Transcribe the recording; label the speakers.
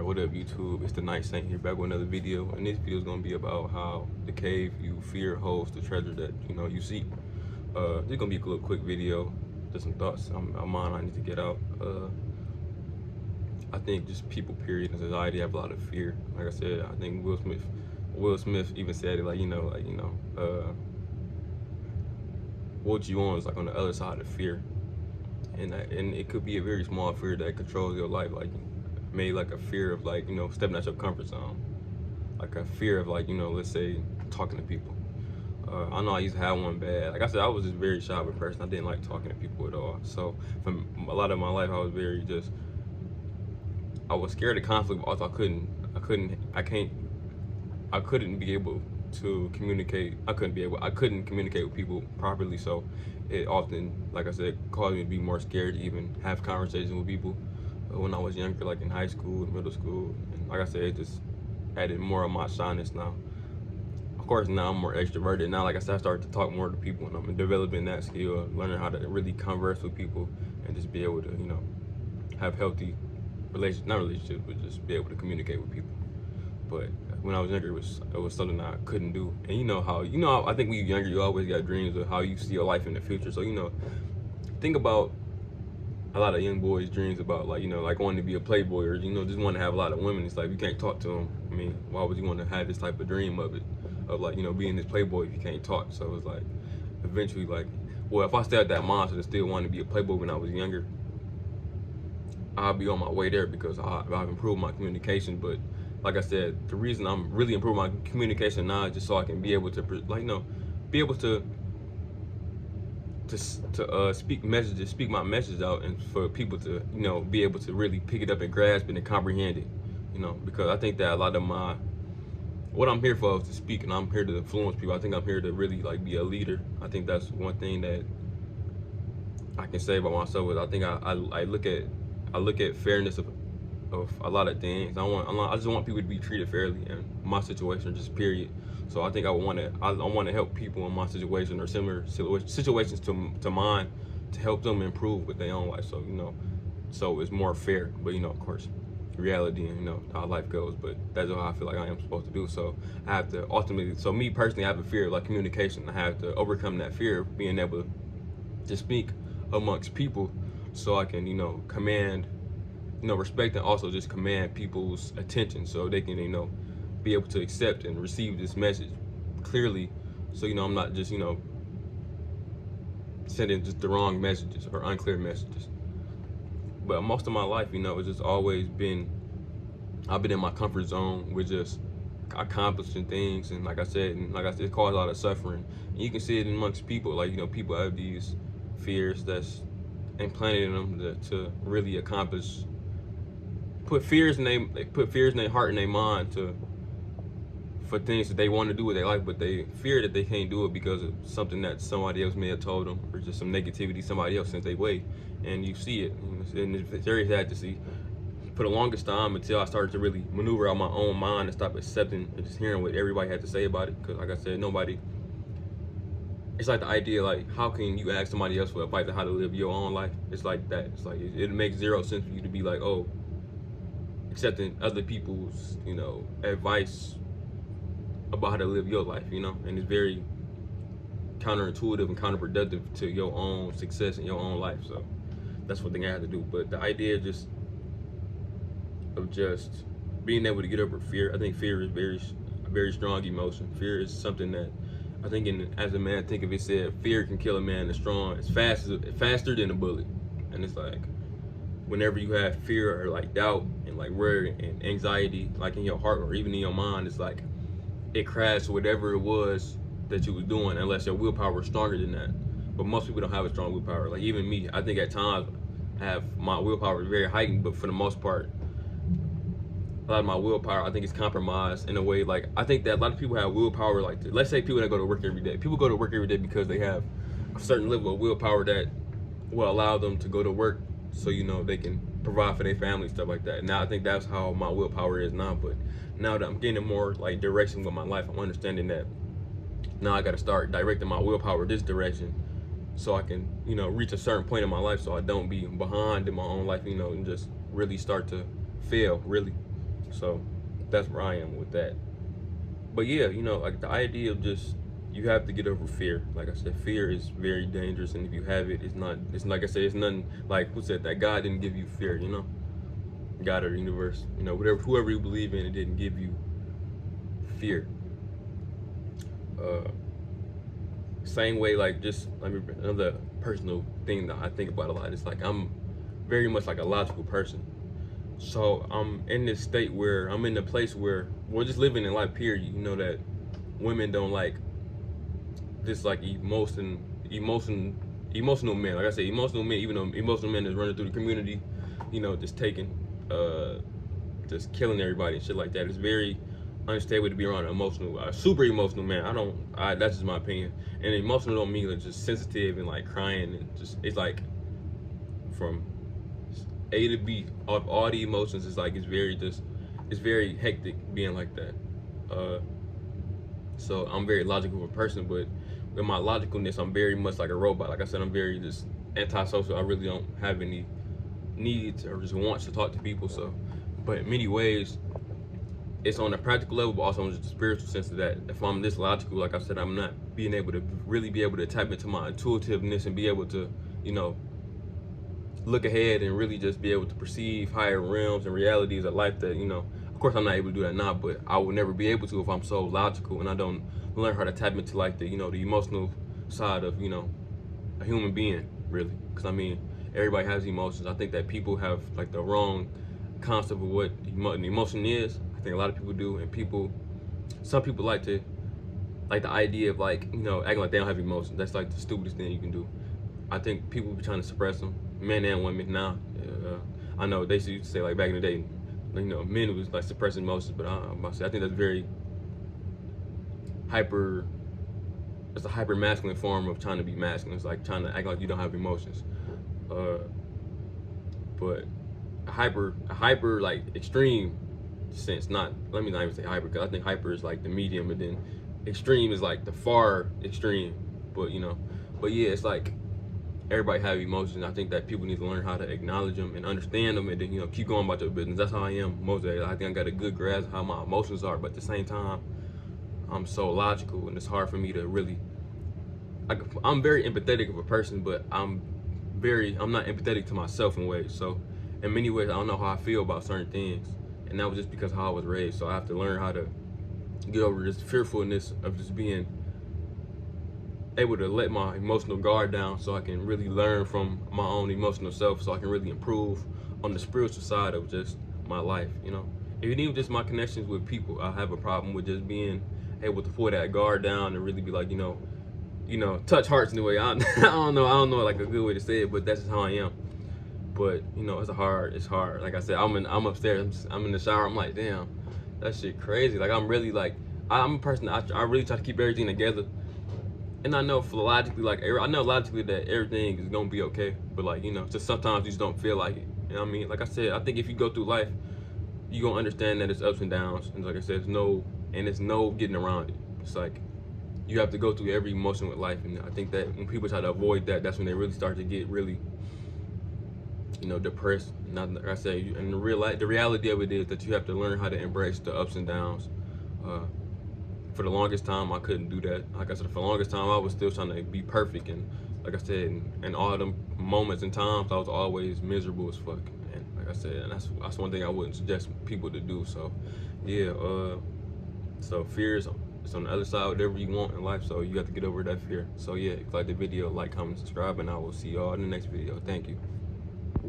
Speaker 1: What up, YouTube? It's the Night Saint here, back with another video. And this video is gonna be about how the cave you fear holds the treasure that you seek. This is gonna be a little quick video, just some thoughts on mine I need to get out. I think just people, period, in society have a lot of fear. Like I said, I think Will Smith even said it, what you want is like on the other side of fear, and it could be a very small fear that controls your life, like maybe like a fear of stepping out your comfort zone, like a fear of let's say talking to people. I know I used to have one bad. Like I said, I was just a very shy of a person. I didn't like talking to people at all. So for a lot of my life, I was scared of conflict, but also I couldn't be able to communicate. I couldn't communicate with people properly. So it often, like I said, caused me to be more scared to even have conversations with people when I was younger, like in high school, middle school. And like I said, it just added more of my shyness now. Of course, now I'm more extroverted. Now, like I said, I started to talk more to people, and I'm developing that skill, learning how to really converse with people and just be able to, have healthy relationships, but just be able to communicate with people. But when I was younger, it was something I couldn't do. And I think when you're younger, you always got dreams of how you see your life in the future. So, think about a lot of young boys' dreams about like wanting to be a playboy, or just want to have a lot of women. It's like you can't talk to them. I mean, why would you want to have this type of dream of being this playboy if you can't talk? So it's like eventually, if I stay at that mindset and still wanted to be a playboy when I was younger, I'll be on my way there because I've improved my communication. But like I said, the reason I'm really improving my communication now is just so I can be able to speak my message out, and for people to be able to really pick it up and grasp it and comprehend it, because I think that a lot of what I'm here for is to speak, and I'm here to influence people. I think I'm here to really be a leader. I think that's one thing that I can say about myself is I think I look at fairness of a lot of things. I just want people to be treated fairly in my situation, just period. So I think I want to help people in my situation or similar situations to mine, to help them improve with their own life. So so it's more fair. But of course, reality and how life goes. But that's how I feel like I am supposed to do. So I have to ultimately. So me personally, I have a fear of communication. I have to overcome that fear of being able to speak amongst people, so I can command respect, and also just command people's attention, so they can be able to accept and receive this message clearly. So I'm not just sending just the wrong messages or unclear messages. But most of my life, it's just always been, I've been in my comfort zone with just accomplishing things, and like I said, it caused a lot of suffering. And you can see it amongst people. People have these fears that's implanted in them to really accomplish. Put fears in their heart and their mind for things that they want to do with their life, but they fear that they can't do it because of something that somebody else may have told them, or just some negativity somebody else sent their way. And you see it, and it's very sad to see. For the longest time, until I started to really maneuver out my own mind and stop accepting and just hearing what everybody had to say about it. Because like I said, it's like the idea, how can you ask somebody else for advice on how to live your own life? It's like that. It's like it makes zero sense for you to be like, oh, accepting other people's advice about how to live your life, and it's very counterintuitive and counterproductive to your own success in your own life. So that's one thing I had to do. But the idea of just being able to get over fear, I think fear is a very strong emotion. Fear is something that I think, as a man, think of it said, fear can kill a man it's faster than a bullet. And it's like, whenever you have fear or doubt and worry and anxiety, in your heart or even in your mind, it's like it crashed whatever it was that you were doing, unless your willpower was stronger than that. But most people don't have a strong willpower. Even me, I think at times my willpower is very heightened, but for the most part, a lot of my willpower, I think, is compromised in a way. I think that a lot of people have willpower let's say people that go to work every day. People go to work every day because they have a certain level of willpower that will allow them to go to work, so they can provide for their family, stuff like that. Now I think that's how my willpower is now. But now that I'm getting more direction with my life, I'm understanding that now I got to start directing my willpower this direction, so I can reach a certain point in my life, so I don't be behind in my own life, and just really start to fail, really. So that's where I am with that. But yeah, like the idea of just, you have to get over fear. Like I said, fear is very dangerous, and if you have it, it's like I said, it's nothing, like who said that God didn't give you fear, God or the universe, whoever you believe in, it didn't give you fear. Same way, like, just another personal thing that I think about a lot is, like, I'm very much like a logical person. So I'm in this state where I'm in a place where we're just living in life, period. That women don't like this, like, emotional men. Like I say, emotional men, even though emotional men is running through the community, just taking, just killing everybody and shit like that. It's very unstable to be around an super emotional man. That's just my opinion. And emotional don't mean like just sensitive and like crying and just, it's like from A to B of all the emotions. It's like, it's very hectic being like that. So I'm very logical of a person, but with my logicalness, I'm very much like a robot. Like I said, I'm very just antisocial. I really don't have any needs or just wants to talk to people. So, but in many ways, it's on a practical level, but also on just a spiritual sense of that. If I'm this logical, like I said, I'm not being able to really be able to tap into my intuitiveness and be able to, look ahead and really just be able to perceive higher realms and realities of life that, of course I'm not able to do that now, but I will never be able to if I'm so logical and I don't learn how to tap into like the, the emotional side of, a human being, really. Because everybody has emotions. I think that people have like the wrong concept of what an emotion is. I think a lot of people do, and some people like the idea of like, acting like they don't have emotions. That's like the stupidest thing you can do. I think people be trying to suppress them, men and women now. I know they used to say like back in the day, men was like suppressing emotions, but I think that's very it's a hyper masculine form of trying to be masculine. It's like trying to act like you don't have emotions. But a hyper like extreme sense, let me not even say hyper, because I think hyper is like the medium, and then extreme is like the far extreme. But yeah, it's like everybody have emotions. I think that people need to learn how to acknowledge them and understand them, and then keep going about your business. That's how I am most days. I think I got a good grasp of how my emotions are, but at the same time, I'm so logical, and it's hard for me to really. I'm very empathetic of a person, but I'm not empathetic to myself in ways. So in many ways, I don't know how I feel about certain things, and that was just because of how I was raised. So I have to learn how to get over this fearfulness of just being able to let my emotional guard down, so I can really learn from my own emotional self, so I can really improve on the spiritual side of just my life. Even just my connections with people, I have a problem with just being able to pull that guard down and really be like, touch hearts in a way. I don't know like a good way to say it, but that's just how I am. But it's hard. Like I said, I'm upstairs. I'm in the shower. I'm like, damn, that shit crazy. Like I'm really like, I'm a person. I really try to keep everything together. And I know logically that everything is gonna be okay. But like, just sometimes you just don't feel like it. You know what I mean? Like I said, I think if you go through life, you gonna understand that it's ups and downs. And like I said, it's no getting around it. It's like you have to go through every emotion with life. And I think that when people try to avoid that, that's when they really start to get really, depressed. Not like I say, and the reality of it is that you have to learn how to embrace the ups and downs. For the longest time, I couldn't do that. Like I said, for the longest time, I was still trying to be perfect. And like I said, in all them moments and times, I was always miserable as fuck. And like I said, and that's one thing I wouldn't suggest people to do. So, yeah. So fear is it's on the other side, whatever you want in life. So you have to get over that fear. So yeah, if you like the video, like, comment, subscribe, and I will see y'all in the next video. Thank you.